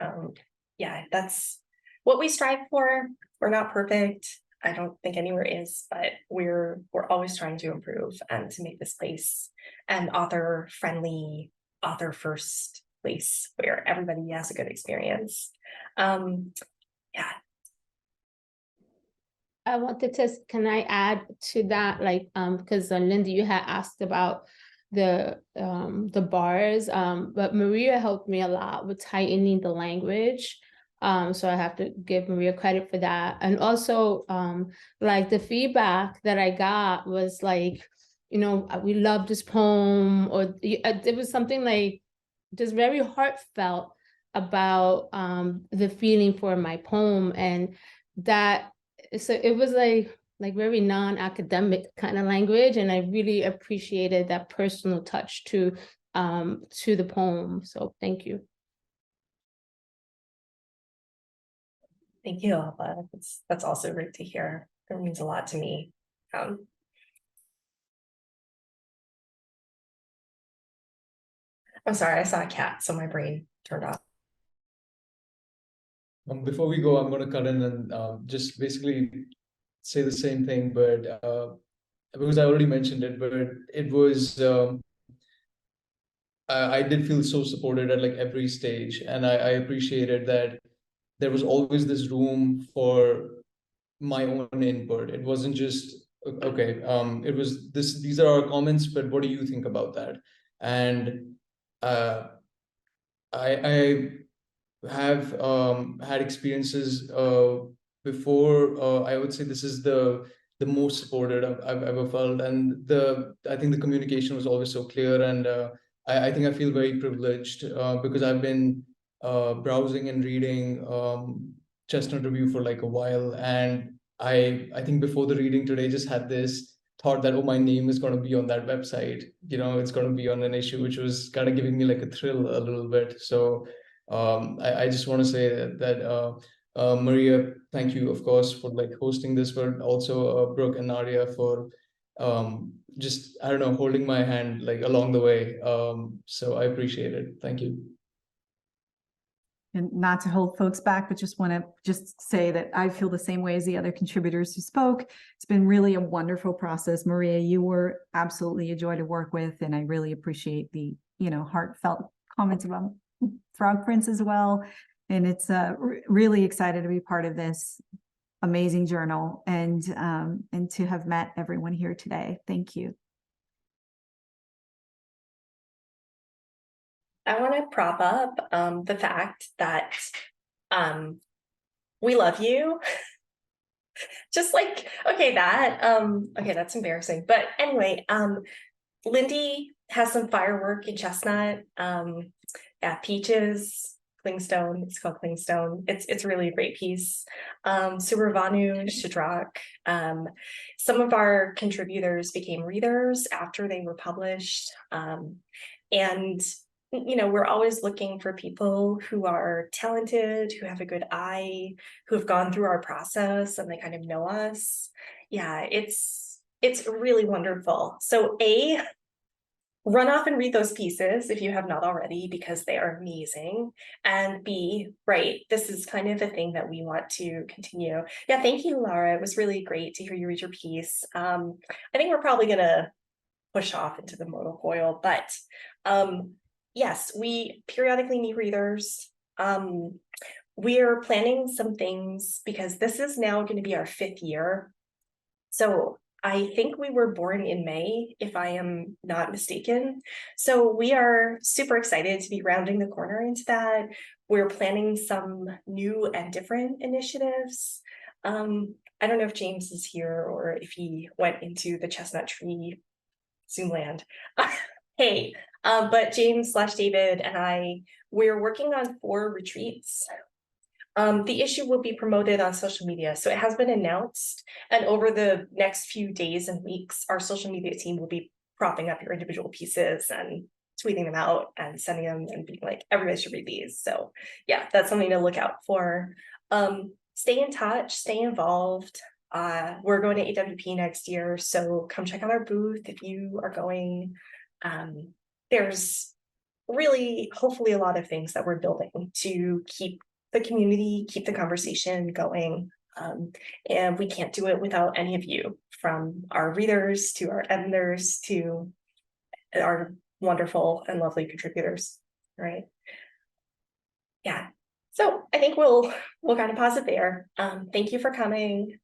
Yeah, that's what we strive for. We're not perfect. I don't think anywhere is, but we're always trying to improve and to make this place an author friendly, author first place where everybody has a good experience. Yeah. I wanted to, can I add to that, like, because Linda, you had asked about the bars, but Maria helped me a lot with tightening the language. So I have to give Maria credit for that. And also, like the feedback that I got was like, we love this poem, or it was something like just very heartfelt about the feeling for my poem, and that, so it was like very non-academic kind of language, and I really appreciated that personal touch to the poem. So thank you. Thank you, Alba. That's also great to hear. It means a lot to me. I'm sorry, I saw a cat, so my brain turned off. Before we go, I'm going to cut in and just basically say the same thing, but because I already mentioned it, but it was I did feel so supported at like every stage, and I appreciated that there was always this room for my own input. It wasn't just okay. It was this. These are our comments, but what do you think about that? And I have had experiences before. I would say this is the most supported I've ever felt, and I think the communication was always so clear, and I think I feel very privileged because I've been browsing and reading Chestnut Review for like a while, and I think before the reading today just had this thought that, oh, my name is going to be on that website, it's going to be on an issue, which was kind of giving me like a thrill a little bit. So I just want to say that Maria, thank you, of course, for like hosting this, but also Brooke and Nadia for just, I don't know, holding my hand like along the way. So I appreciate it. Thank you. And not to hold folks back, but just want to just say that I feel the same way as the other contributors who spoke. It's been really a wonderful process. Maria, you were absolutely a joy to work with, and I really appreciate the, heartfelt comments about Frog Prince as well. And it's really excited to be part of this amazing journal and to have met everyone here today. Thank you. I want to prop up the fact that we love you. Just like, okay, that's embarrassing. But anyway, Lindy has some firework in Chestnut. Peaches, Clingstone. It's called Clingstone. It's really a great piece. Suravanu, Shadrak. Some of our contributors became readers after they were published. And we're always looking for people who are talented, who have a good eye, who have gone through our process and they kind of know us. Yeah, it's really wonderful. So run off and read those pieces if you have not already, because they are amazing. And B, right, this is kind of the thing that we want to continue. Yeah, thank you, Laura. It was really great to hear you read your piece. I think we're probably gonna push off into the modal coil, but yes, we periodically need readers. We are planning some things because this is now going to be our 5th year. So I think we were born in May, if I am not mistaken. So we are super excited to be rounding the corner into that. We're planning some new and different initiatives. I don't know if James is here or if he went into the Chestnut Tree Zoom land. Hey, but James/David and we're working on 4 retreats. The issue will be promoted on social media. So it has been announced, and over the next few days and weeks, our social media team will be propping up your individual pieces and tweeting them out and sending them and being like, everybody should read these. So yeah, that's something to look out for. Stay in touch, stay involved. We're going to AWP next year, so come check out our booth if you are going. There's really, hopefully, a lot of things that we're building to keep the community, keep the conversation going. And we can't do it without any of you, from our readers to our editors to our wonderful and lovely contributors, right? Yeah. So I think we'll kind of pause it there. Thank you for coming.